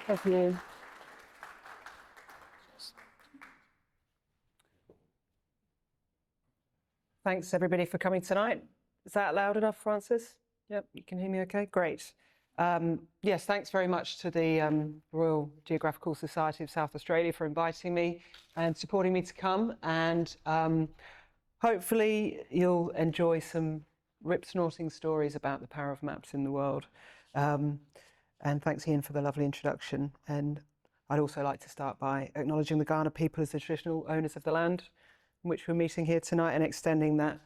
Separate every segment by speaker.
Speaker 1: Thank you. Thanks everybody for coming tonight. Is that loud enough, Francis? Yep, you can hear me okay? Great. Yes, thanks very much to the Royal Geographical Society of South Australia for inviting me and supporting me to come. And hopefully you'll enjoy some rip-snorting stories about the power of maps in the world. And thanks, Ian, for the lovely introduction. And I'd also like to start by acknowledging the Kaurna people as the traditional owners of the land in which we're meeting here tonight, and extending that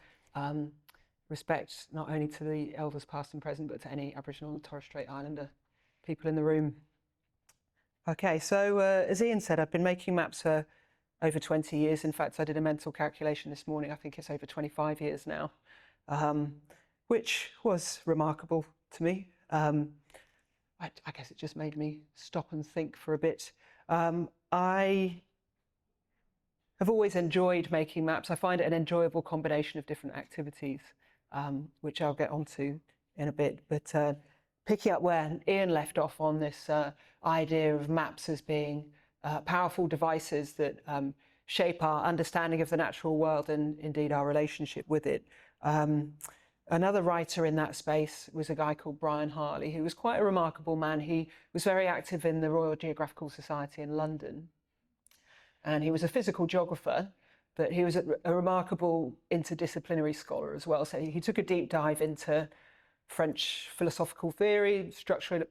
Speaker 1: respect not only to the elders past and present, but to any Aboriginal and Torres Strait Islander people in the room. Okay, so as Ian said, I've been making maps for over 20 years. In fact, I did a mental calculation this morning. I think it's over 25 years now, which was remarkable to me. I guess it just made me stop and think for a bit. I've always enjoyed making maps. I find it an enjoyable combination of different activities, which I'll get onto in a bit. But picking up where Ian left off on this idea of maps as being powerful devices that shape our understanding of the natural world and indeed our relationship with it. Another writer in that space was a guy called Brian Hartley, who was quite a remarkable man. He was very active in the Royal Geographical Society in London. And he was a physical geographer, but he was a remarkable interdisciplinary scholar as well. So he took a deep dive into French philosophical theory,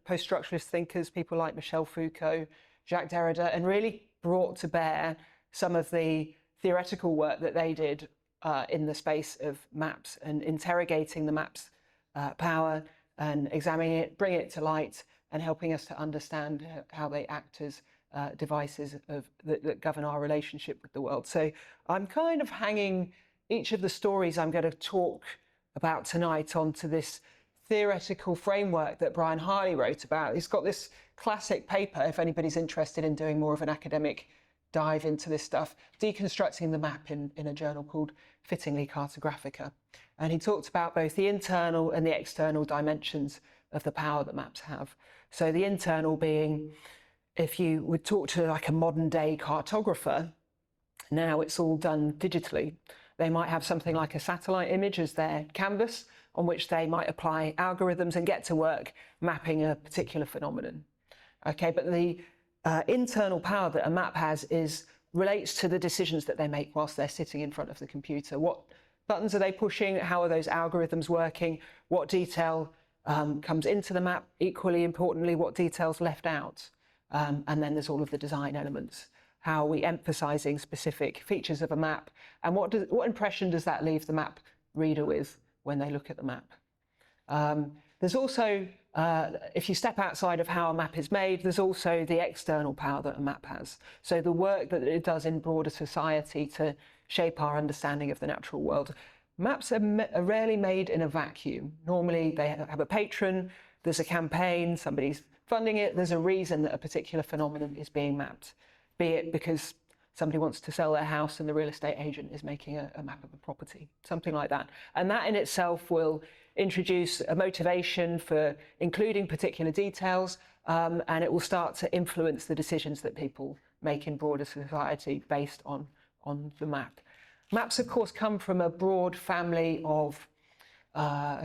Speaker 1: post-structuralist thinkers, people like Michel Foucault, Jacques Derrida, and really brought to bear some of the theoretical work that they did in the space of maps, and interrogating the maps' power and examining it, bringing it to light, and helping us to understand how they act as devices that govern our relationship with the world. So I'm kind of hanging each of the stories I'm going to talk about tonight onto this theoretical framework that Brian Hartley wrote about. He's got this classic paper, if anybody's interested in doing more of an academic dive into this stuff, Deconstructing the Map, in a journal called Fittingly Cartographica. And he talked about both the internal and the external dimensions of the power that maps have. So the internal being, if you would talk to like a modern day cartographer, now it's all done digitally. They might have something like a satellite image as their canvas on which they might apply algorithms and get to work mapping a particular phenomenon. Okay, but the internal power that a map has relates to the decisions that they make whilst they're sitting in front of the computer. What buttons are they pushing? How are those algorithms working? What detail comes into the map? Equally importantly, what detail's left out? And then there's all of the design elements. How are we emphasizing specific features of a map? And what impression does that leave the map reader with when they look at the map? There's also, if you step outside of how a map is made, there's also the external power that a map has. So the work that it does in broader society to shape our understanding of the natural world. Maps are rarely made in a vacuum. Normally they have a patron, there's a campaign, somebody's funding it, there's a reason that a particular phenomenon is being mapped, be it because somebody wants to sell their house and the real estate agent is making a map of a property, something like that. And that in itself will introduce a motivation for including particular details, and it will start to influence the decisions that people make in broader society based on the map. Maps, of course, come from a broad family of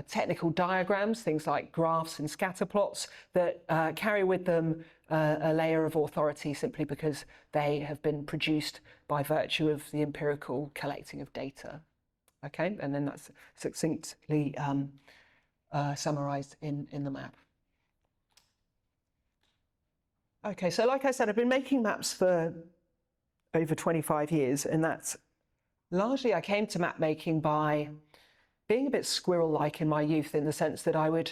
Speaker 1: technical diagrams, things like graphs and scatter plots, that carry with them a layer of authority simply because they have been produced by virtue of the empirical collecting of data. Okay, and then that's succinctly summarized in the map. Okay, so like I said, I've been making maps for over 25 years, and that's largely I came to map making by being a bit squirrel-like in my youth, in the sense that I would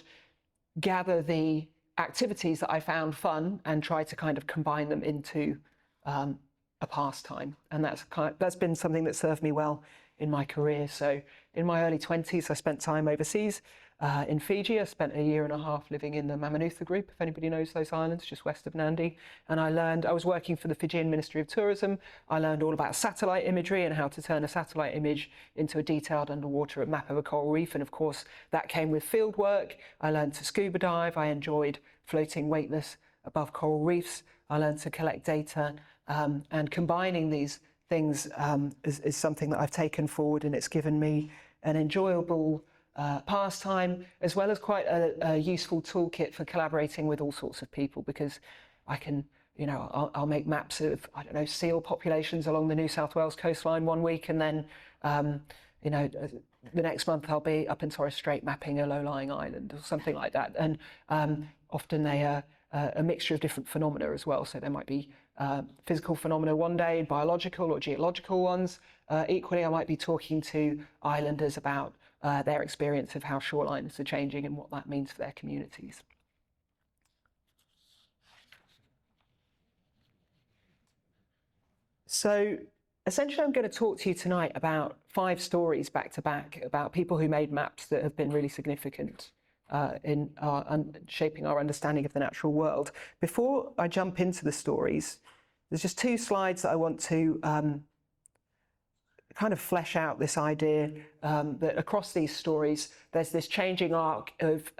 Speaker 1: gather the activities that I found fun and try to kind of combine them into a pastime. And that's been something that served me well in my career. So in my early 20s, I spent time overseas in Fiji. I spent a year and a half living in the Mamanutha group, if anybody knows those islands, just west of Nandi. And I was working for the Fijian Ministry of Tourism. I learned all about satellite imagery and how to turn a satellite image into a detailed underwater map of a coral reef. And of course, that came with field work. I learned to scuba dive. I enjoyed floating weightless above coral reefs. I learned to collect data, and combining these things is something that I've taken forward, and it's given me an enjoyable pastime, as well as quite a useful toolkit for collaborating with all sorts of people, because I can, I'll make maps of, I don't know, seal populations along the New South Wales coastline one week, and then, the next month I'll be up in Torres Strait mapping a low-lying island or something like that. And often they are a mixture of different phenomena as well. So there might be physical phenomena one day, biological or geological ones. Equally, I might be talking to islanders about their experience of how shorelines are changing and what that means for their communities. So essentially, I'm going to talk to you tonight about 5 stories back to back about people who made maps that have been really significant in shaping our understanding of the natural world. Before I jump into the stories, there's just 2 slides that I want to kind of flesh out this idea that across these stories, there's this changing arc of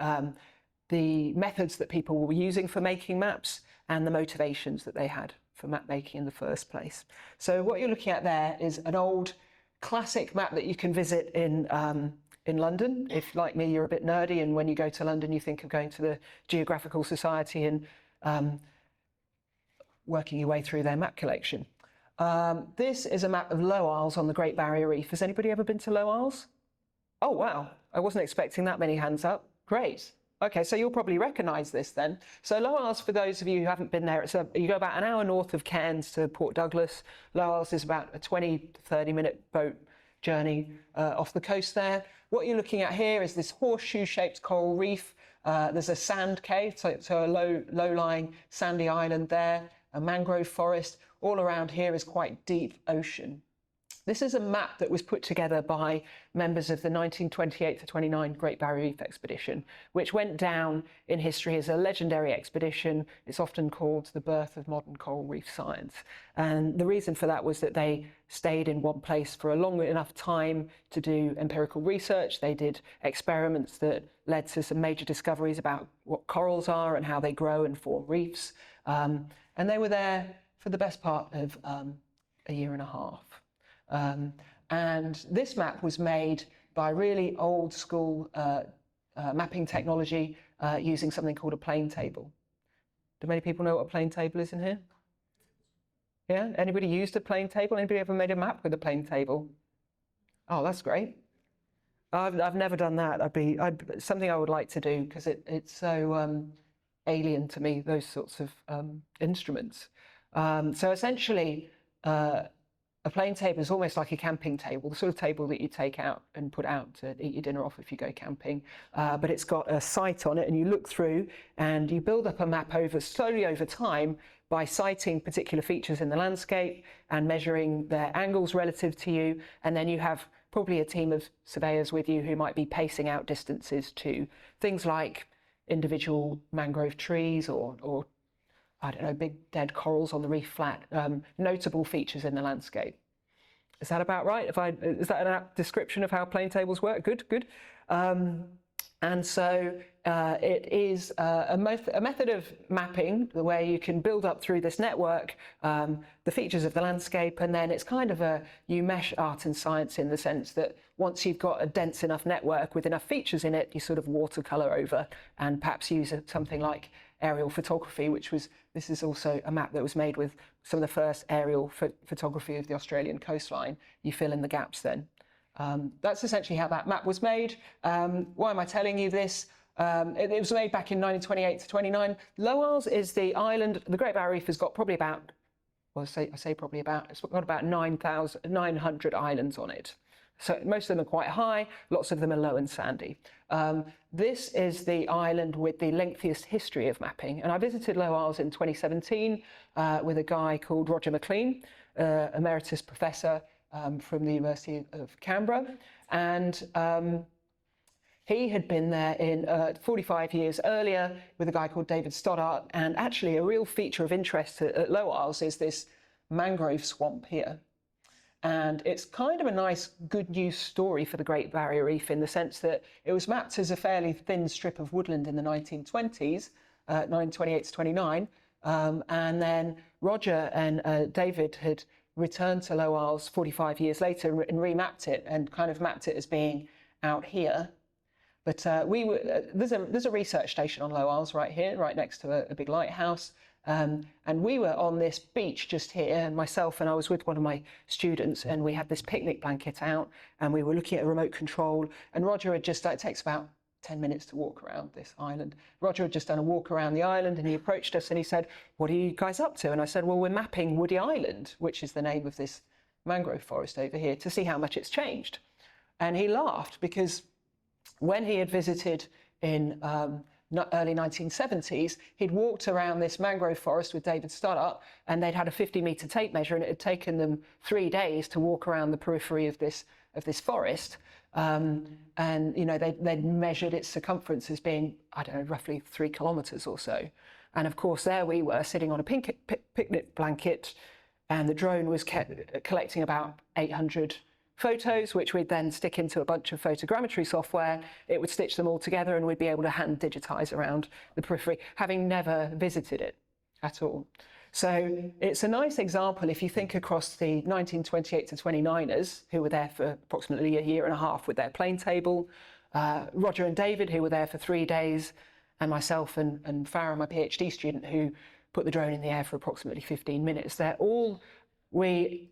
Speaker 1: the methods that people were using for making maps and the motivations that they had for map making in the first place. So what you're looking at there is an old classic map that you can visit in London. If, like me, you're a bit nerdy, and when you go to London, you think of going to the Geographical Society and working your way through their map collection. This is a map of Low Isles on the Great Barrier Reef. Has anybody ever been to Low Isles? Oh, wow. I wasn't expecting that many hands up. Great. Okay, so you'll probably recognise this then. So Low Isles, for those of you who haven't been there, you go about an hour north of Cairns to Port Douglas. Low Isles is about a 20 to 30-minute boat journey off the coast there. What you're looking at here is this horseshoe-shaped coral reef. There's a sand cave, so a low-lying sandy island there, a mangrove forest. All around here is quite deep ocean. This is a map that was put together by members of the 1928 to 29 Great Barrier Reef expedition, which went down in history as a legendary expedition. It's often called the birth of modern coral reef science. And the reason for that was that they stayed in one place for a long enough time to do empirical research. They did experiments that led to some major discoveries about what corals are and how they grow and form reefs. And they were there for the best part of a year and a half. And this map was made by really old school mapping technology using something called a plane table. Do many people know what a plane table is in here? Yeah? Anybody used a plane table? Anybody ever made a map with a plane table? Oh, that's great. I've never done that. Something I would like to do, because it's so alien to me, those sorts of instruments. So essentially, a plane table is almost like a camping table, the sort of table that you take out and put out to eat your dinner off if you go camping. But it's got a sight on it, and you look through and you build up a map slowly over time by sighting particular features in the landscape and measuring their angles relative to you. And then you have probably a team of surveyors with you who might be pacing out distances to things like individual mangrove trees or I don't know, big dead corals on the reef flat, notable features in the landscape. Is that about right? Is that an apt description of how plane tables work? Good, good. And so it is a method of mapping where you can build up through this network the features of the landscape, and then it's kind of you mesh art and science in the sense that once you've got a dense enough network with enough features in it, you sort of watercolour over and perhaps use something like aerial photography, this is also a map that was made with some of the first aerial photography of the Australian coastline. You fill in the gaps then. That's essentially how that map was made. Why am I telling you this? It was made back in 1928 to 29. Low Isles is the island. The Great Barrier Reef has got probably about, well, I say probably about, it's got about 900 islands on it. So most of them are quite high, lots of them are low and sandy. This is the island with the lengthiest history of mapping. And I visited Low Isles in 2017 with a guy called Roger McLean, Emeritus Professor from the University of Canberra. And he had been there in 45 years earlier with a guy called David Stoddart. And actually a real feature of interest at Low Isles is this mangrove swamp here. And it's kind of a nice good news story for the Great Barrier Reef in the sense that it was mapped as a fairly thin strip of woodland in the 1920s, 1928 to 29. And then Roger and David had returned to Low Isles 45 years later and remapped it and kind of mapped it as being out here. But there's a research station on Low Isles right here, right next to a big lighthouse. And we were on this beach just here, and myself and I was with one of my students, and we had this picnic blanket out, and we were looking at a remote control, and Roger had just, it takes about 10 minutes to walk around this island. Roger had just done a walk around the island, and he approached us and he said, "What are you guys up to?" And I said, "Well, we're mapping Woody Island," which is the name of this mangrove forest over here, to see how much it's changed. And he laughed, because when he had visited in early 1970s, he'd walked around this mangrove forest with David Stoddart, and they'd had a 50-meter tape measure, and it had taken them 3 days to walk around the periphery of this forest. And you know, they'd measured its circumference as being, I don't know, roughly 3 kilometers or so. And of course, there we were sitting on a picnic blanket, and the drone was collecting about 800 photos, which we'd then stick into a bunch of photogrammetry software. It would stitch them all together, and we'd be able to hand digitize around the periphery, having never visited it at all. So it's a nice example if you think across the 1928 to 29ers, who were there for approximately a year and a half with their plane table, Roger and David, who were there for 3 days, and myself and Farah, my PhD student, who put the drone in the air for approximately 15 minutes. We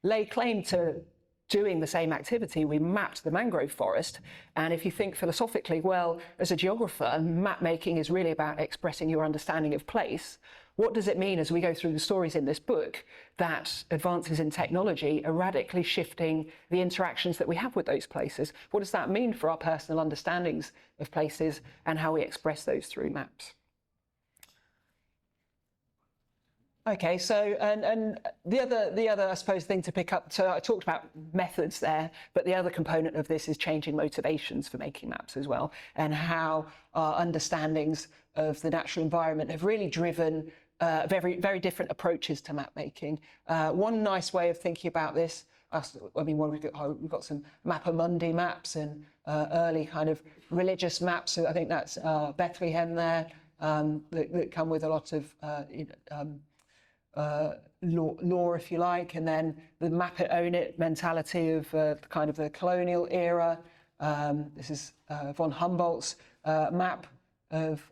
Speaker 1: lay claim to doing the same activity. We mapped the mangrove forest, and if you think philosophically, well, as a geographer, map making is really about expressing your understanding of place. What does it mean, as we go through the stories in this book, that advances in technology are radically shifting the interactions that we have with those places? What does that mean for our personal understandings of places and how we express those through maps? Okay, so and the other I suppose thing to pick up, so I talked about methods there, but the other component of this is changing motivations for making maps as well, and how our understandings of the natural environment have really driven very different approaches to map making. One nice way of thinking about this, I mean, we've got some Mappamundi maps and early kind of religious maps. So I think that's Bethlehem there, that come with a lot of law, if you like, and then the map it, own it mentality of kind of the colonial era. This is von Humboldt's map of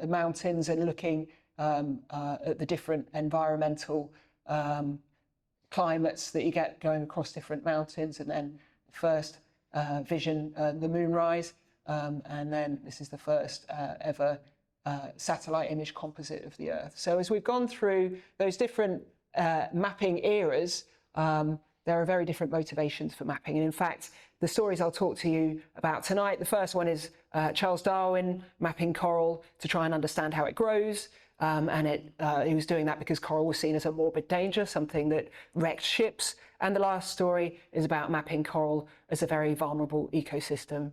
Speaker 1: mountains, and looking at the different environmental climates that you get going across different mountains, and then first vision, the moonrise, and then this is the first ever satellite image composite of the Earth. So as we've gone through those different mapping eras, there are very different motivations for mapping. And in fact, the stories I'll talk to you about tonight, the first one is Charles Darwin mapping coral to try and understand how it grows. And he was doing that because coral was seen as a morbid danger, something that wrecked ships. And the last story is about mapping coral as a very vulnerable ecosystem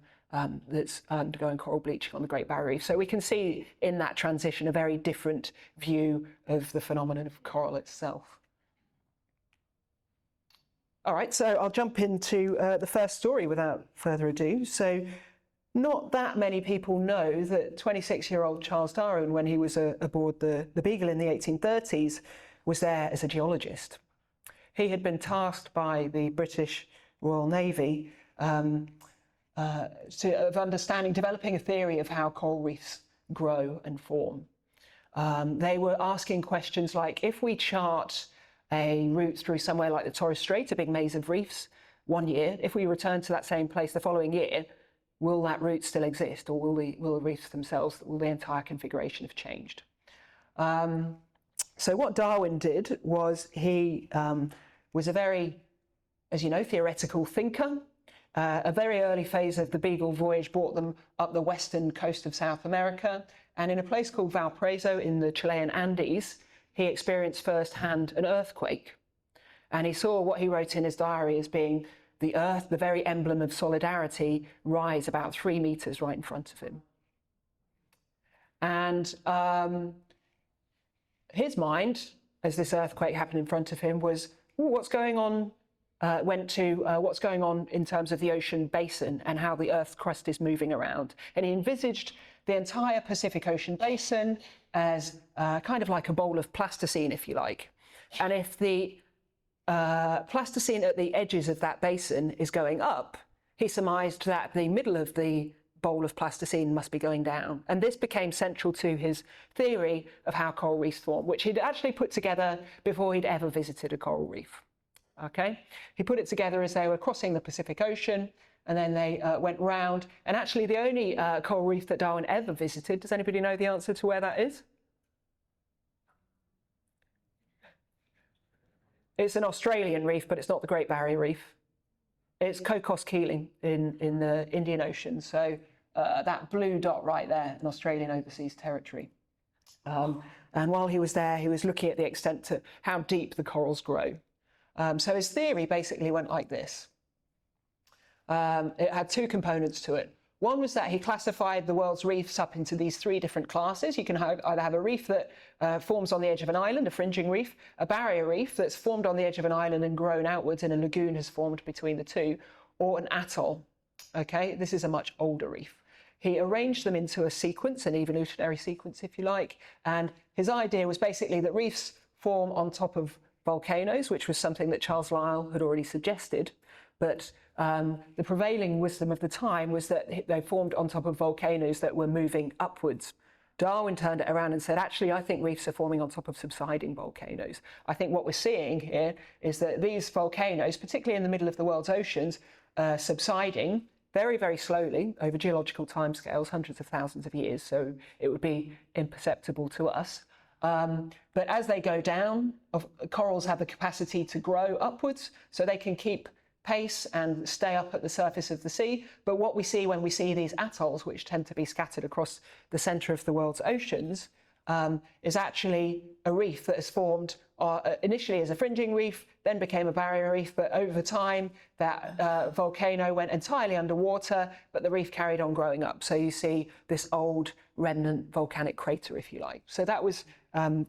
Speaker 1: that's undergoing coral bleaching on the Great Barrier Reef. So we can see in that transition a very different view of the phenomenon of coral itself. All right, so I'll jump into the first story without further ado. So not that many people know that 26-year-old Charles Darwin, when he was aboard the Beagle in the 1830s, was there as a geologist. He had been tasked by the British Royal Navy developing a theory of how coral reefs grow and form. They were asking questions like, if we chart a route through somewhere like the Torres Strait, a big maze of reefs, one year, if we return to that same place the following year, will that route still exist, or will the reefs themselves, will the entire configuration have changed? So what Darwin did was he was a very, as you know, theoretical thinker. A very early phase of the Beagle voyage brought them up the western coast of South America, and in a place called Valparaiso in the Chilean Andes, he experienced firsthand an earthquake. And he saw what he wrote in his diary as being the earth, the very emblem of solidarity, rise about 3 meters right in front of him. And his mind, as this earthquake happened in front of him, was, what's going on? Went to what's going on in terms of the ocean basin and how the Earth's crust is moving around. And he envisaged the entire Pacific Ocean basin as kind of like a bowl of plasticine, if you like. And if the plasticine at the edges of that basin is going up, he surmised that the middle of the bowl of plasticine must be going down. And this became central to his theory of how coral reefs form, which he'd actually put together before he'd ever visited a coral reef. Okay? He put it together as they were crossing the Pacific Ocean, and then they went round. And actually the only coral reef that Darwin ever visited, does anybody know the answer to where that is? It's an Australian reef, but it's not the Great Barrier Reef. It's Cocos Keeling in the Indian Ocean. So that blue dot right there, an Australian overseas territory. And while he was there, he was looking at the extent to how deep the corals grow. So his theory basically went like this. It had two components to it. One was that he classified the world's reefs up into these three different classes. You can either have a reef that forms on the edge of an island, a fringing reef, a barrier reef that's formed on the edge of an island and grown outwards and a lagoon has formed between the two, or an atoll. Okay, this is a much older reef. He arranged them into a sequence, an evolutionary sequence, if you like, and his idea was basically that reefs form on top of volcanoes, which was something that Charles Lyell had already suggested, but the prevailing wisdom of the time was that they formed on top of volcanoes that were moving upwards. Darwin turned it around and said, actually, I think reefs are forming on top of subsiding volcanoes. I think what we're seeing here is that these volcanoes, particularly in the middle of the world's oceans, subsiding very, very slowly over geological timescales, hundreds of thousands of years, so it would be imperceptible to us. But as they go down, corals have the capacity to grow upwards, so they can keep pace and stay up at the surface of the sea. But what we see when we see these atolls, which tend to be scattered across the centre of the world's oceans, is actually a reef that has formed initially as a fringing reef, then became a barrier reef, but over time that volcano went entirely underwater, but the reef carried on growing up. So you see this old remnant volcanic crater, if you like. So that was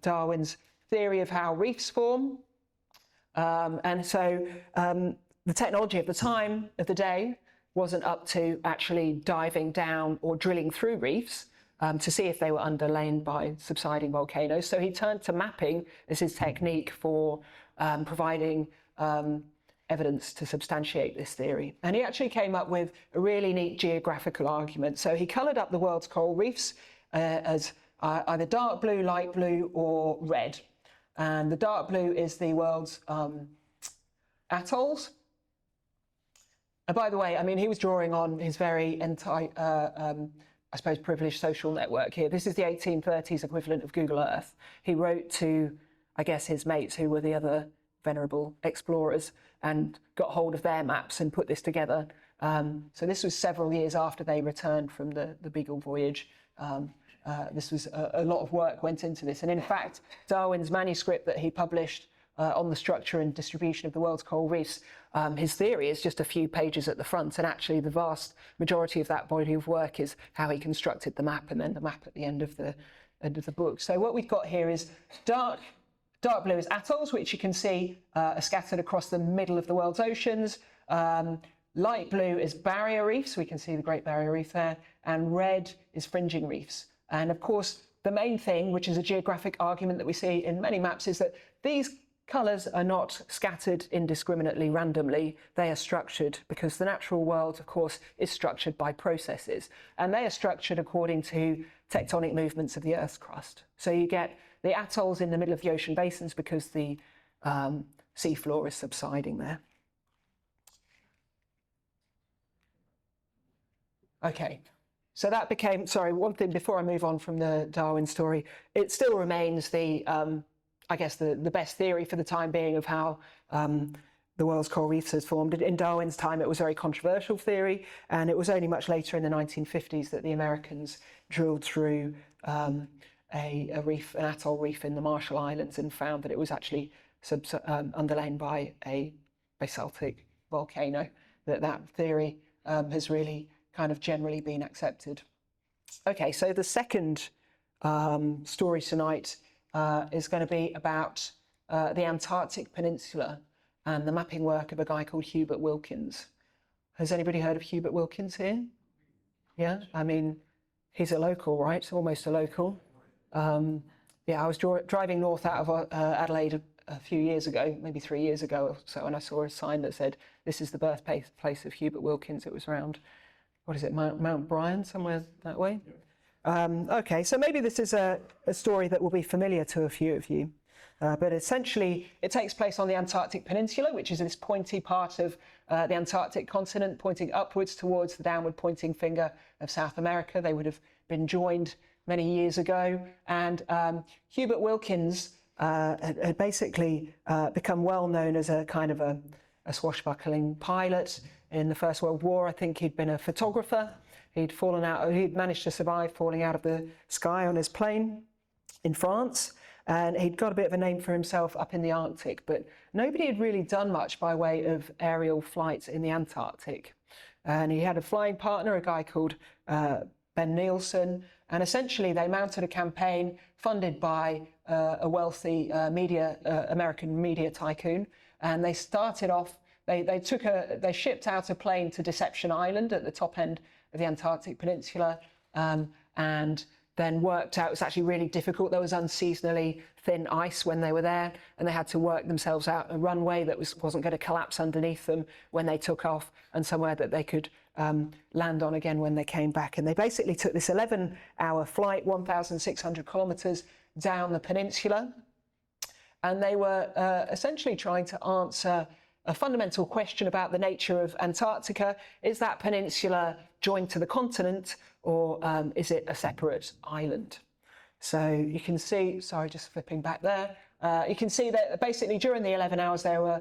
Speaker 1: Darwin's theory of how reefs form. And so the technology of the time of the day wasn't up to actually diving down or drilling through reefs to see if they were underlain by subsiding volcanoes. So he turned to mapping as his technique for providing evidence to substantiate this theory. And he actually came up with a really neat geographical argument. So he coloured up the world's coral reefs as either dark blue, light blue, or red. And the dark blue is the world's atolls. And by the way, I mean, he was drawing on his very, I suppose, privileged social network here. This is the 1830s equivalent of Google Earth. He wrote to, I guess, his mates, who were the other venerable explorers, and got hold of their maps and put this together. So this was several years after they returned from the Beagle voyage. This was a lot of work went into this. And in fact, Darwin's manuscript that he published on the structure and distribution of the world's coral reefs, his theory is just a few pages at the front, and actually the vast majority of that body of work is how he constructed the map, and then the map at the end of the book. So what we've got here is dark blue is atolls, which you can see are scattered across the middle of the world's oceans. Light blue is barrier reefs, we can see the Great Barrier Reef there, and red is fringing reefs. And of course, the main thing, which is a geographic argument that we see in many maps, is that these colours are not scattered indiscriminately, randomly. They are structured because the natural world, of course, is structured by processes. And they are structured according to tectonic movements of the Earth's crust. So you get the atolls in the middle of the ocean basins because the seafloor is subsiding there. Okay. So that became, sorry, one thing before I move on from the Darwin story, it still remains the, I guess, the best theory for the time being of how the world's coral reefs has formed. In Darwin's time, it was a very controversial theory, and it was only much later in the 1950s that the Americans drilled through a reef, an atoll reef in the Marshall Islands, and found that it was actually underlain by a basaltic volcano, that theory has really kind of generally been accepted. Okay, so the second story tonight is going to be about the Antarctic Peninsula and the mapping work of a guy called Hubert Wilkins. Has anybody heard of Hubert Wilkins here? Yeah, I mean, He's a local, right? Almost a local. Yeah, I was driving north out of Adelaide a few years ago, maybe 3 years ago or so, and I saw a sign that said, "This is the birthplace of Hubert Wilkins." It was around, what is it, Mount Bryan, somewhere that way? Okay, so maybe this is a story that will be familiar to a few of you. But essentially, it takes place on the Antarctic Peninsula, which is this pointy part of the Antarctic continent, pointing upwards towards the downward pointing finger of South America. They would have been joined many years ago. And Hubert Wilkins had basically become well known as a kind of a swashbuckling pilot in the First World War. I think he'd been a photographer. He'd managed to survive falling out of the sky on his plane in France. And he'd got a bit of a name for himself up in the Arctic, but nobody had really done much by way of aerial flights in the Antarctic. And he had a flying partner, a guy called Ben Nielsen, and essentially they mounted a campaign funded by a wealthy American media tycoon. And they started off, they shipped out a plane to Deception Island at the top end of the Antarctic Peninsula, and then worked out. It was actually really difficult. There was unseasonally thin ice when they were there, and they had to work themselves out a runway that wasn't going to collapse underneath them when they took off, and somewhere that they could land on again when they came back. And they basically took this 11-hour flight, 1,600 kilometers down the peninsula, and they were essentially trying to answer a fundamental question about the nature of Antarctica. Is that peninsula joined to the continent, or is it a separate island? So you can see, sorry, just flipping back there, you can see that basically during the 11 hours they were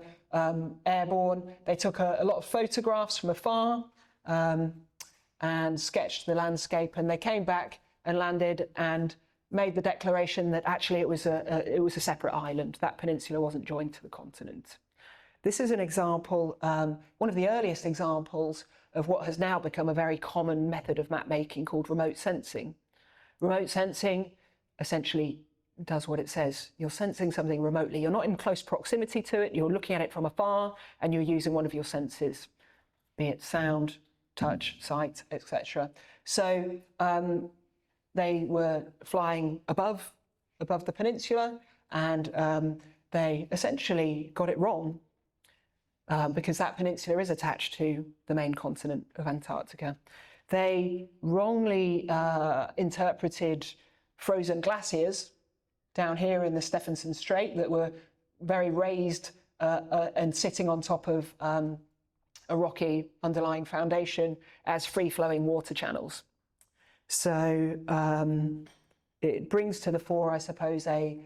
Speaker 1: airborne. They took a lot of photographs from afar and sketched the landscape, and they came back and landed and made the declaration that actually it was a separate island. That peninsula wasn't joined to the continent. This is an example, one of the earliest examples of what has now become a very common method of map making called remote sensing. Remote sensing essentially does what it says. You're sensing something remotely. You're not in close proximity to it. You're looking at it from afar, and you're using one of your senses, be it sound, touch, sight, etc. So they were flying above the peninsula, and they essentially got it wrong. Because that peninsula is attached to the main continent of Antarctica. They wrongly interpreted frozen glaciers down here in the Stephenson Strait that were very raised and sitting on top of a rocky underlying foundation as free-flowing water channels. So it brings to the fore, I suppose, a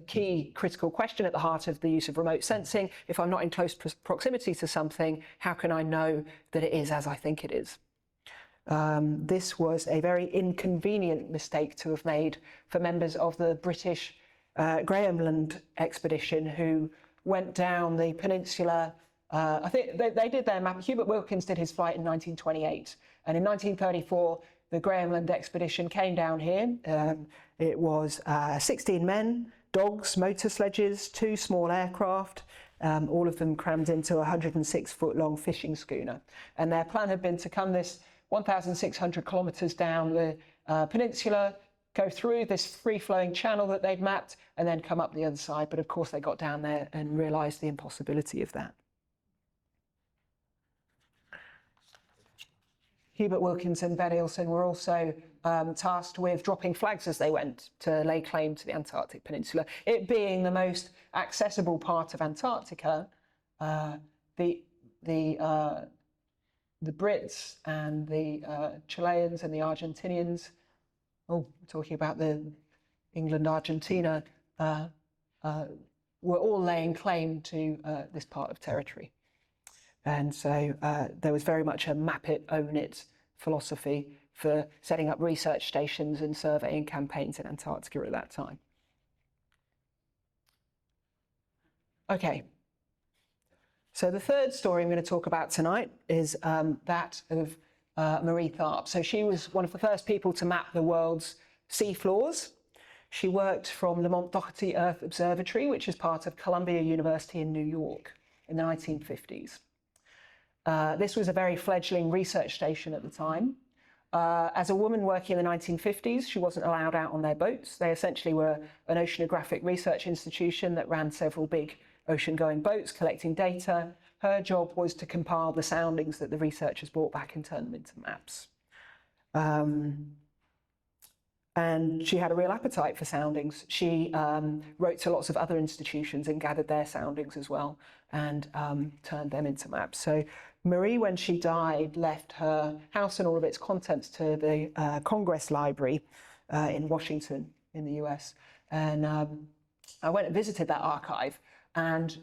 Speaker 1: key critical question at the heart of the use of remote sensing. If I'm not in close proximity to something, how can I know that it is as I think it is? This was a very inconvenient mistake to have made for members of the British Grahamland expedition, who went down the peninsula. I think they did their map. Hubert Wilkins did his flight in 1928, and in 1934 the Grahamland expedition came down here. It was 16 men, dogs, motor sledges, 2 small aircraft, all of them crammed into a 106-foot-long fishing schooner. And their plan had been to come this 1,600 kilometres down the peninsula, go through this free-flowing channel that they'd mapped, and then come up the other side. But of course they got down there and realised the impossibility of that. Hubert Wilkins and Ben Nielsen were also tasked with dropping flags as they went to lay claim to the Antarctic Peninsula. It being the most accessible part of Antarctica, the Brits and the Chileans and the Argentinians, we're talking about the England-Argentina, were all laying claim to this part of territory. And so there was very much a map it, own it philosophy for setting up research stations and surveying campaigns in Antarctica at that time. Okay, so the third story I'm going to talk about tonight is that of Marie Tharp. So she was one of the first people to map the world's seafloors. She worked from the Mont Doherty Earth Observatory, which is part of Columbia University in New York in the 1950s. This was a very fledgling research station at the time. As a woman working in the 1950s, she wasn't allowed out on their boats. They essentially were an oceanographic research institution that ran several big ocean-going boats collecting data. Her job was to compile the soundings that the researchers brought back and turn them into maps. And she had a real appetite for soundings. She wrote to lots of other institutions and gathered their soundings as well and turned them into maps. So Marie, when she died, left her house and all of its contents to the Congress Library in Washington in the US. And I went and visited that archive, and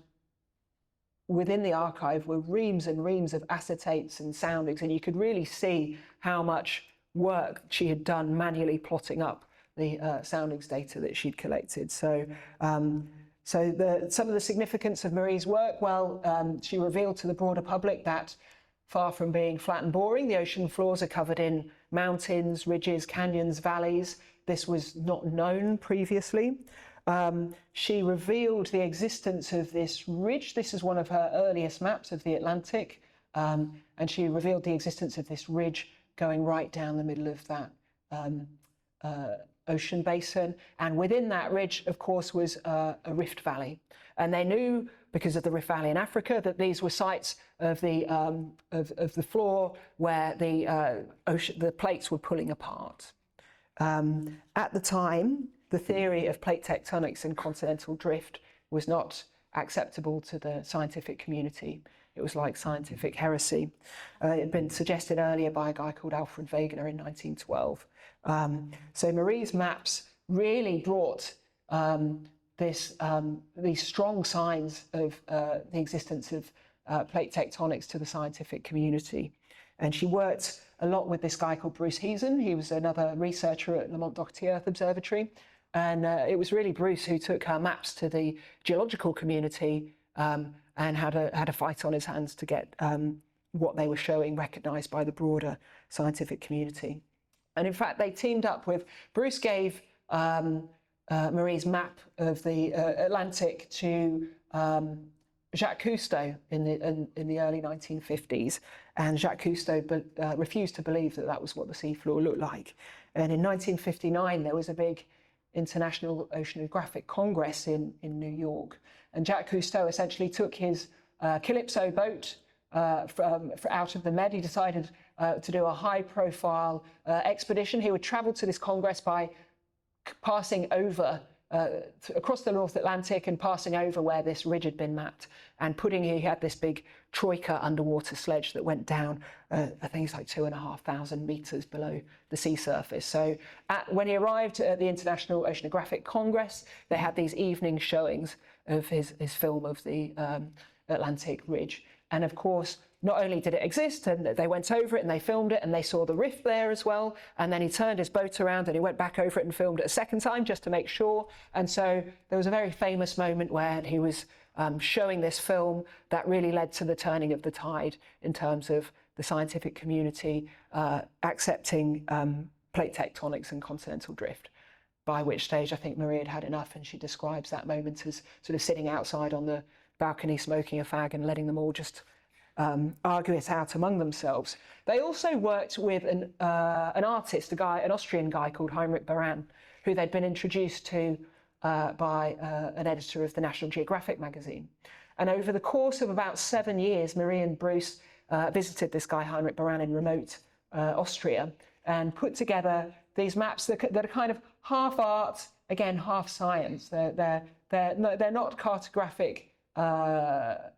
Speaker 1: within the archive were reams and reams of acetates and soundings, and you could really see how much work she had done manually plotting up the soundings data that she'd collected. So, some of the significance of Marie's work, well, she revealed to the broader public that far from being flat and boring, the ocean floors are covered in mountains, ridges, canyons, valleys. This was not known previously. She revealed the existence of this ridge. This is one of her earliest maps of the Atlantic, and she revealed the existence of this ridge going right down the middle of that ocean basin. And within that ridge, of course, was a rift valley. And they knew, because of the Rift Valley in Africa, that these were sites of the floor where the plates were pulling apart. At the time, the theory of plate tectonics and continental drift was not acceptable to the scientific community. It was like scientific heresy. It had been suggested earlier by a guy called Alfred Wegener in 1912. So Marie's maps really brought these strong signs of the existence of plate tectonics to the scientific community. And she worked a lot with this guy called Bruce Heason. He was another researcher at Lamont Doherty Earth Observatory. And it was really Bruce who took her maps to the geological community and had a fight on his hands to get what they were showing recognised by the broader scientific community. And in fact, they teamed up with, Bruce gave Marie's map of the Atlantic to Jacques Cousteau in the early 1950s, and Jacques Cousteau refused to believe that that was what the seafloor looked like. And in 1959, there was a big International Oceanographic Congress in New York, and Jacques Cousteau essentially took his Calypso boat out of the Med. He decided to do a high-profile expedition. He would travel to this Congress by passing over across the North Atlantic and passing over where this ridge had been mapped, and he had this big troika underwater sledge that went down, I think it's like 2,500 meters below the sea surface. So when he arrived at the International Oceanographic Congress, they had these evening showings of his film of the Atlantic ridge. And of course, not only did it exist, and they went over it and they filmed it and they saw the rift there as well, and then he turned his boat around and he went back over it and filmed it a second time just to make sure. And so there was a very famous moment where he was showing this film that really led to the turning of the tide in terms of the scientific community accepting plate tectonics and continental drift, by which stage I think Marie had had enough, and she describes that moment as sort of sitting outside on the balcony smoking a fag and letting them all just argue it out among themselves. They also worked with an artist, an Austrian guy called Heinrich Baran, who they'd been introduced to by an editor of the National Geographic magazine. And over the course of about 7 years, Marie and Bruce visited this guy Heinrich Baran in remote Austria and put together these maps that are kind of half art, again half science. They're not cartographic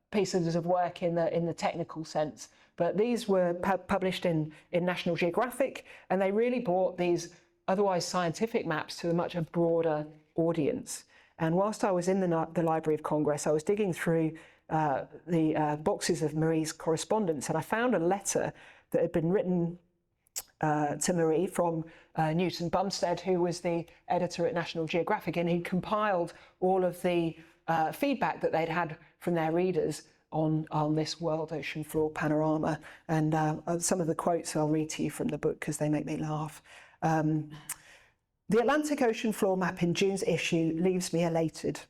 Speaker 1: pieces of work in the technical sense, but these were published in National Geographic, and they really brought these otherwise scientific maps to a much broader audience. And whilst I was in the Library of Congress, I was digging through the boxes of Marie's correspondence, and I found a letter that had been written to Marie from Newton Bumstead, who was the editor at National Geographic, and he compiled all of the feedback that they'd had from their readers on this world ocean floor panorama. And some of the quotes I'll read to you from the book because they make me laugh. The Atlantic ocean floor map in June's issue leaves me elated.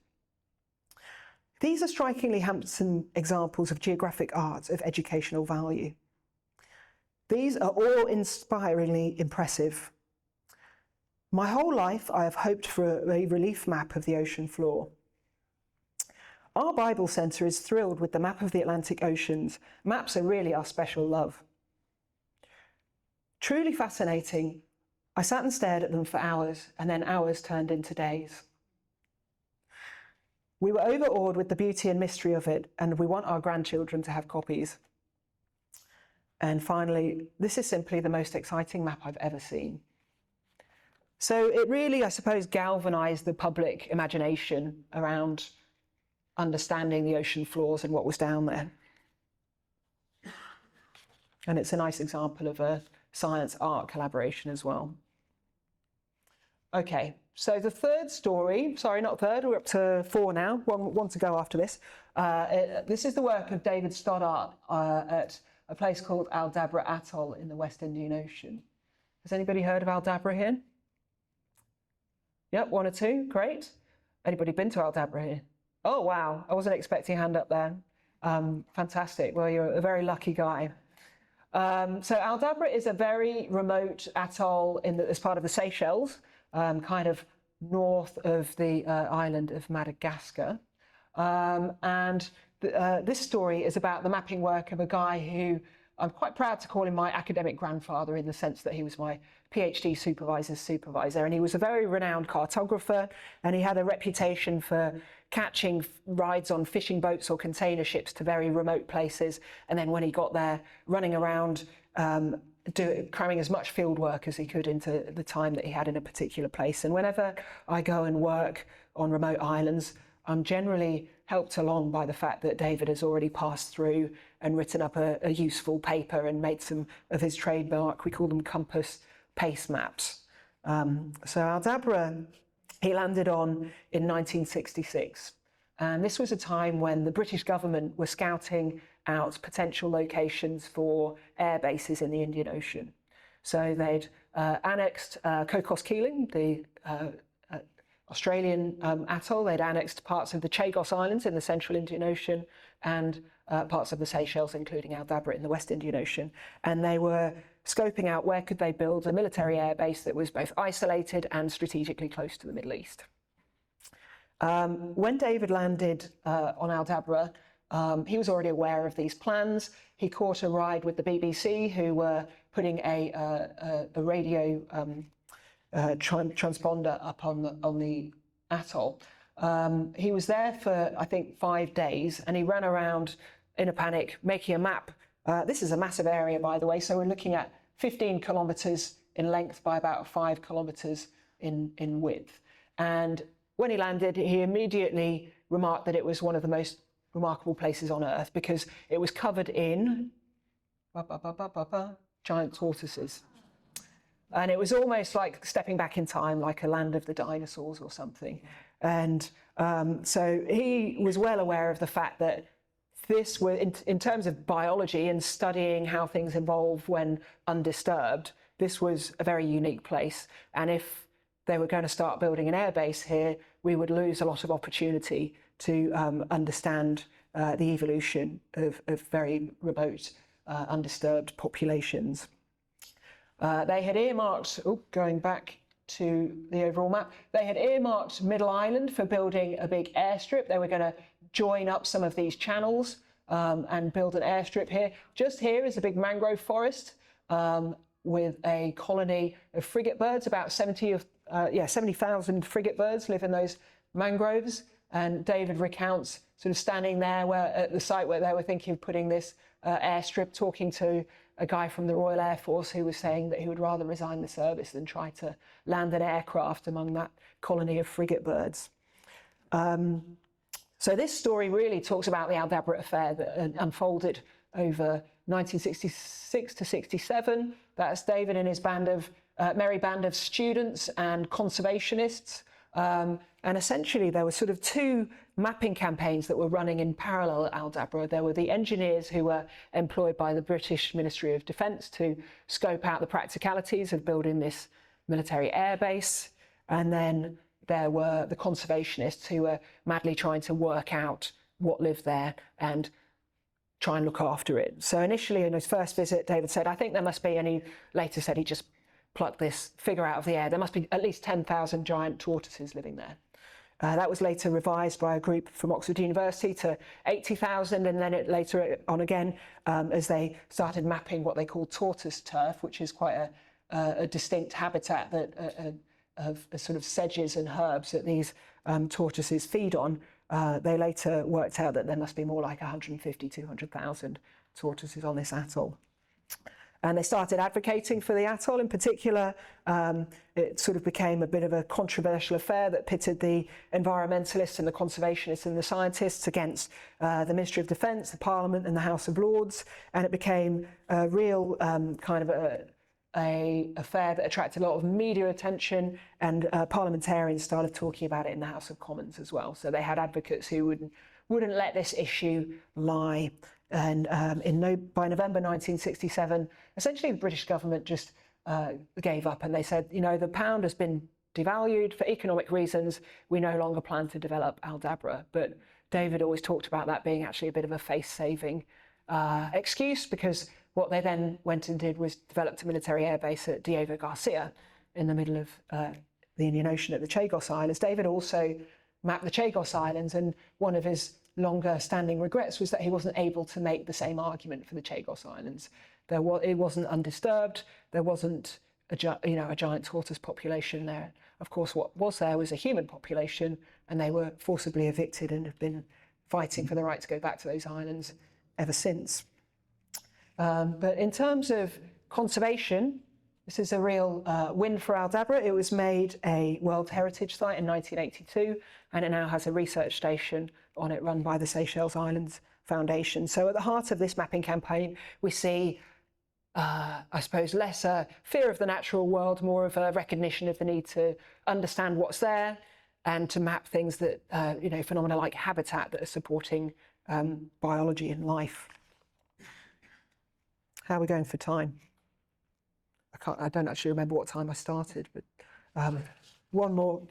Speaker 1: These are strikingly handsome examples of geographic art of educational value. These are all inspiringly impressive. My whole life I have hoped for a relief map of the ocean floor. Our Bible Centre is thrilled with the map of the Atlantic Oceans. Maps are really our special love. Truly fascinating, I sat and stared at them for hours, and then hours turned into days. We were overawed with the beauty and mystery of it, and we want our grandchildren to have copies. And finally, this is simply the most exciting map I've ever seen. So it really, I suppose, galvanised the public imagination around understanding the ocean floors and what was down there. And it's a nice example of a science-art collaboration as well. Okay, so the third story, sorry, not third, we're up to 4 now, one to go after this. This is the work of David Stoddart at a place called Aldabra Atoll in the West Indian Ocean. Has anybody heard of Aldabra here? Yep, 1 or 2, great. Anybody been to Aldabra here? Oh, wow, I wasn't expecting a hand up there. Fantastic, well, you're a very lucky guy. So Aldabra is a very remote atoll as part of the Seychelles, kind of north of the island of Madagascar. This story is about the mapping work of a guy who I'm quite proud to call him my academic grandfather, in the sense that he was my PhD supervisor's supervisor, and he was a very renowned cartographer, and he had a reputation for catching rides on fishing boats or container ships to very remote places, and then when he got there, running around cramming as much field work as he could into the time that he had in a particular place. And whenever I go and work on remote islands, I'm generally helped along by the fact that David has already passed through and written up a useful paper and made some of his trademark, we call them compass pace maps. So Aldabra, he landed on in 1966. And this was a time when the British government were scouting out potential locations for air bases in the Indian Ocean. So they'd annexed Cocos Keeling, the Australian atoll. They'd annexed parts of the Chagos Islands in the central Indian Ocean and parts of the Seychelles, including Aldabra in the West Indian Ocean. And they were scoping out where could they build a military air base that was both isolated and strategically close to the Middle East. When David landed on Aldabra, he was already aware of these plans. He caught a ride with the BBC, who were putting a radio transponder up on the atoll. He was there for, I think, 5 days, and he ran around in a panic, making a map. This is a massive area, by the way, so we're looking at 15 kilometres in length by about 5 kilometres in width. And when he landed, he immediately remarked that it was one of the most remarkable places on Earth, because it was covered in giant tortoises. And it was almost like stepping back in time, like a land of the dinosaurs or something. And so he was well aware of the fact that this was, in terms of biology and studying how things evolve when undisturbed, this was a very unique place. And if they were going to start building an airbase here, we would lose a lot of opportunity to understand the evolution of very remote, undisturbed populations. They had earmarked, going back to the overall map, they had earmarked Middle Island for building a big airstrip. They were going to join up some of these channels and build an airstrip here. Just here is a big mangrove forest with a colony of frigate birds. About 70,000 frigate birds live in those mangroves. And David recounts sort of standing there at the site where they were thinking of putting this airstrip, talking to a guy from the Royal Air Force who was saying that he would rather resign the service than try to land an aircraft among that colony of frigate birds. So this story really talks about the Aldabra affair that unfolded over 1966 to 67. That's David and his merry band of students and conservationists. And essentially there were sort of 2 mapping campaigns that were running in parallel at Aldabra. There were the engineers who were employed by the British Ministry of Defence to scope out the practicalities of building this military airbase. And then there were the conservationists who were madly trying to work out what lived there and try and look after it. So initially in his first visit, David said, I think there must be, and he later said he just plucked this figure out of the air, there must be at least 10,000 giant tortoises living there. That was later revised by a group from Oxford University to 80,000, and then it later on again as they started mapping what they call tortoise turf, which is quite a distinct habitat that of sort of sedges and herbs that these tortoises feed on. They later worked out that there must be more like 150, 200,000 tortoises on this atoll. And they started advocating for the atoll. In particular, it sort of became a bit of a controversial affair that pitted the environmentalists and the conservationists and the scientists against the Ministry of Defence, the Parliament and the House of Lords. And it became a real kind of a affair that attracted a lot of media attention, and parliamentarians started talking about it in the House of Commons as well. So they had advocates who wouldn't let this issue lie. And by November 1967, essentially the British government just gave up, and they said, you know, the pound has been devalued for economic reasons. We no longer plan to develop Aldabra. But David always talked about that being actually a bit of a face-saving excuse, because what they then went and did was developed a military airbase at Diego Garcia in the middle of the Indian Ocean at the Chagos Islands. David also mapped the Chagos Islands, and one of his longer standing regrets was that he wasn't able to make the same argument for the Chagos Islands. It wasn't undisturbed, there wasn't a giant tortoise population there. Of course, what was there was a human population, and they were forcibly evicted and have been fighting for the right to go back to those islands ever since. But in terms of conservation, this is a real win for Aldabra. It was made a World Heritage Site in 1982, and it now has a research station on it run by the Seychelles Islands Foundation. So at the heart of this mapping campaign, we see, I suppose, less a fear of the natural world, more of a recognition of the need to understand what's there and to map things that, phenomena like habitat that are supporting biology and life. How are we going for time? I don't actually remember what time I started, but one more.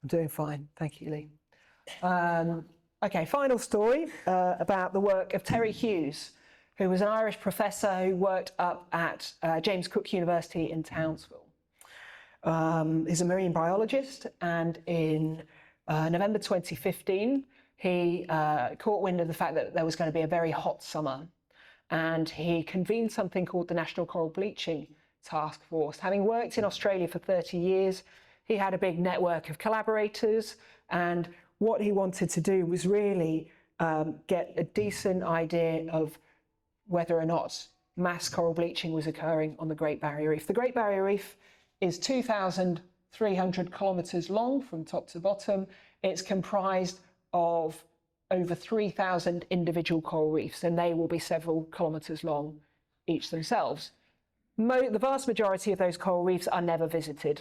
Speaker 1: I'm doing fine. Thank you, Lee. Okay, final story about the work of Terry Hughes, who was an Irish professor who worked up at James Cook University in Townsville. He's a marine biologist, and in November 2015, he caught wind of the fact that there was going to be a very hot summer, and he convened something called the National Coral Bleaching Task Force. Having worked in Australia for 30 years, he had a big network of collaborators, and what he wanted to do was really get a decent idea of whether or not mass coral bleaching was occurring on the Great Barrier Reef. The Great Barrier Reef is 2,300 kilometres long from top to bottom. It's comprised of over 3,000 individual coral reefs, and they will be several kilometres long each themselves. The vast majority of those coral reefs are never visited,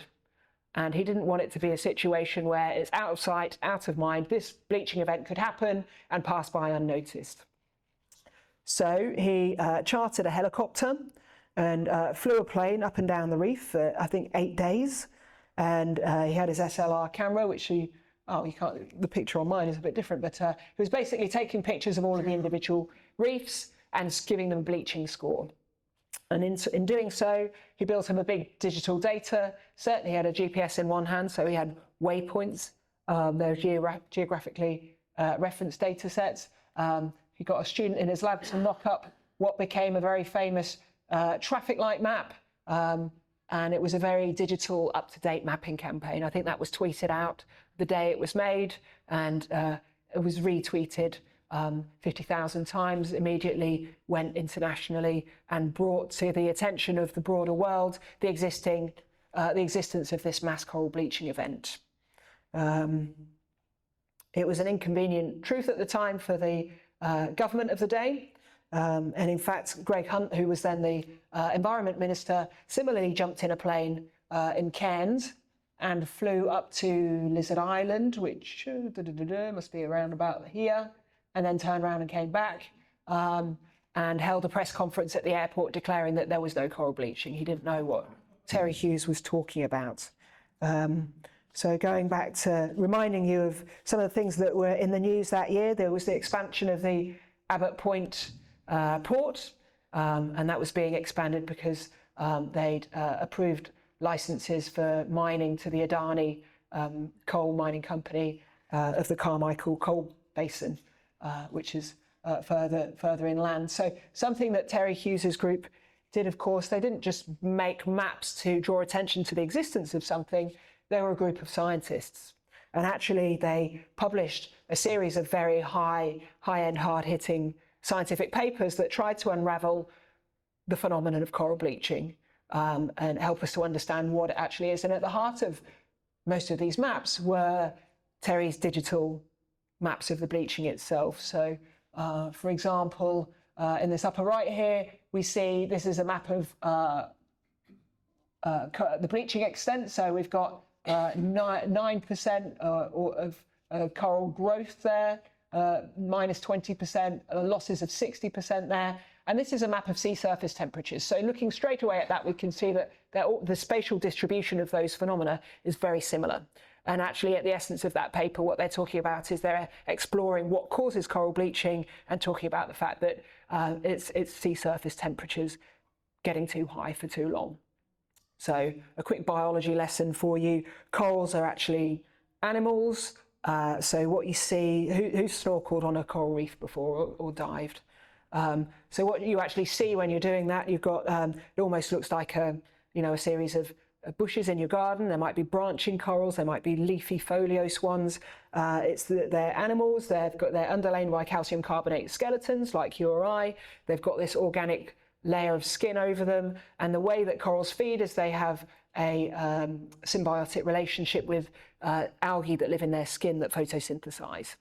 Speaker 1: and he didn't want it to be a situation where it's out of sight, out of mind. This bleaching event could happen and pass by unnoticed. So he chartered a helicopter and flew a plane up and down the reef for, I think, 8 days. And he had his SLR camera, which you can't, the picture on mine is a bit different, but he was basically taking pictures of all of the individual reefs and giving them a bleaching score. And in doing so, he built him a big digital data set. He had a GPS in one hand, so he had waypoints. They're geographically referenced data sets. He got a student in his lab to mock up what became a very famous traffic light map. And it was a very digital, up-to-date mapping campaign. I think that was tweeted out the day it was made, and it was retweeted 50,000 times, immediately went internationally and brought to the attention of the broader world the existence of this mass coral bleaching event. It was an inconvenient truth at the time for the government of the day. And in fact, Greg Hunt, who was then the Environment Minister, similarly jumped in a plane in Cairns and flew up to Lizard Island, which must be around about here, and then turned around and came back and held a press conference at the airport declaring that there was no coral bleaching. He didn't know what Terry Hughes was talking about. So going back to reminding you of some of the things that were in the news that year, there was the expansion of the Abbott Point port, and that was being expanded because they'd approved licenses for mining to the Adani coal mining company of the Carmichael coal basin, which is further inland. So something that Terry Hughes's group did, of course, they didn't just make maps to draw attention to the existence of something. They were a group of scientists, and actually they published a series of very high-end, hard-hitting scientific papers that tried to unravel the phenomenon of coral bleaching and help us to understand what it actually is. And at the heart of most of these maps were Terry's digital maps of the bleaching itself. So, for example, in this upper right here, we see this is a map of the bleaching extent. So we've got 9% of coral growth there, minus 20%, losses of 60% there. And this is a map of sea surface temperatures. So looking straight away at that, we can see that the spatial distribution of those phenomena is very similar. And actually, at the essence of that paper, what they're talking about is they're exploring what causes coral bleaching and talking about the fact that it's sea surface temperatures getting too high for too long. So a quick biology lesson for you. Corals are actually animals. So what you see, who's snorkeled on a coral reef before or dived? So what you actually see when you're doing that, you've got, it almost looks like a series of bushes in your garden. There might be branching corals, there might be leafy foliose ones. They're animals, they're underlain by calcium carbonate skeletons like you or I. They've got this organic layer of skin over them, and the way that corals feed is they have a symbiotic relationship with algae that live in their skin that photosynthesize.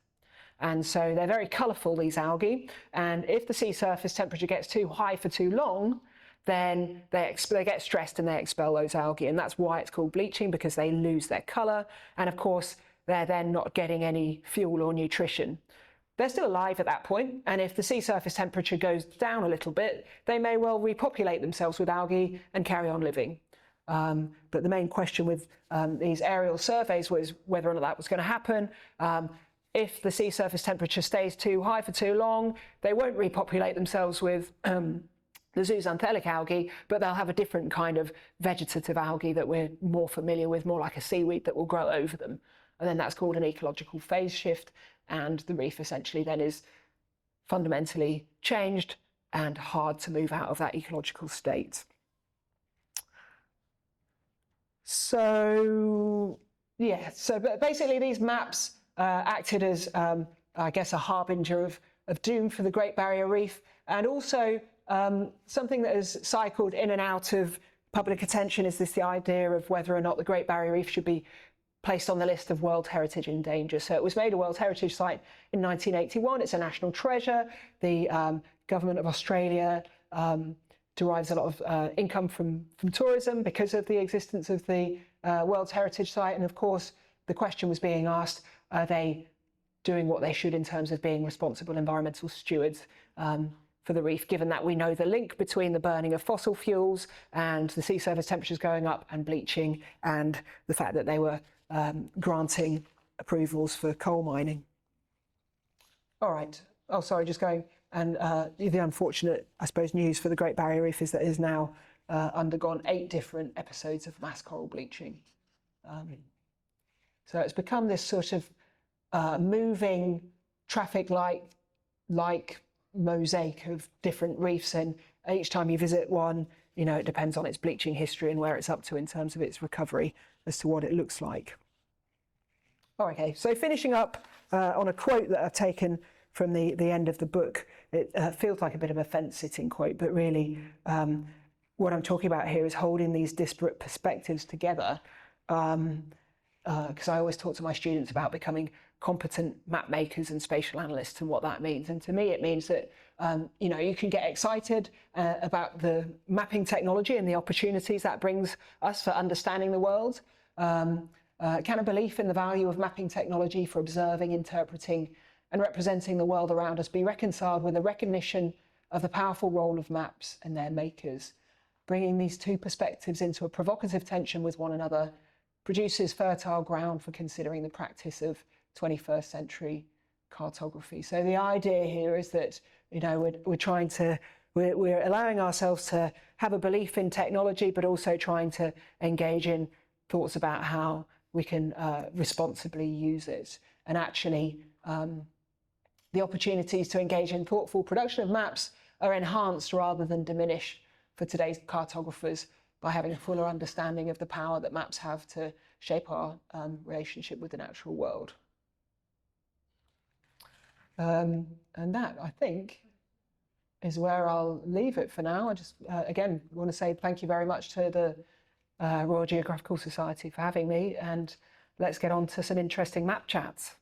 Speaker 1: And so they're very colourful, these algae, and if the sea surface temperature gets too high for too long, then they get stressed and they expel those algae, and that's why it's called bleaching, because they lose their colour, and of course they're then not getting any fuel or nutrition. They're still alive at that point, and if the sea surface temperature goes down a little bit, they may well repopulate themselves with algae and carry on living. But the main question with these aerial surveys was whether or not that was going to happen. If the sea surface temperature stays too high for too long, they won't repopulate themselves with the zooxanthellid algae, but they'll have a different kind of vegetative algae that we're more familiar with, more like a seaweed that will grow over them. And then that's called an ecological phase shift, and the reef essentially then is fundamentally changed and hard to move out of that ecological state. So, yeah, so basically these maps acted as, I guess, a harbinger of doom for the Great Barrier Reef, and also something that has cycled in and out of public attention is the idea of whether or not the Great Barrier Reef should be placed on the list of World Heritage in danger. So it was made a World Heritage Site in 1981. It's a national treasure. The government of Australia derives a lot of income from tourism because of the existence of the World Heritage Site. And of course, the question was being asked, are they doing what they should in terms of being responsible environmental stewards for the reef, given that we know the link between the burning of fossil fuels and the sea surface temperatures going up and bleaching, and the fact that they were granting approvals for coal mining. All right. Oh, sorry, just going. And the unfortunate, I suppose, news for the Great Barrier Reef is that it has now undergone 8 different episodes of mass coral bleaching. So it's become this sort of moving traffic light like mosaic of different reefs, and each time you visit one, it depends on its bleaching history and where it's up to in terms of its recovery as to what it looks like. Okay, so finishing up on a quote that I've taken from the end of the book. It feels like a bit of a fence-sitting quote, but really what I'm talking about here is holding these disparate perspectives together, because I always talk to my students about becoming competent map makers and spatial analysts and what that means. And to me, it means that you can get excited about the mapping technology and the opportunities that brings us for understanding the world. Can a belief in the value of mapping technology for observing, interpreting, and representing the world around us be reconciled with a recognition of the powerful role of maps and their makers? Bringing these two perspectives into a provocative tension with one another produces fertile ground for considering the practice of 21st century cartography. So the idea here is that You know, we're allowing ourselves to have a belief in technology, but also trying to engage in thoughts about how we can responsibly use it. And actually, the opportunities to engage in thoughtful production of maps are enhanced rather than diminished for today's cartographers by having a fuller understanding of the power that maps have to shape our relationship with the natural world. And that, I think, is where I'll leave it for now. I just, again, want to say thank you very much to the Royal Geographical Society for having me, and let's get on to some interesting map chats.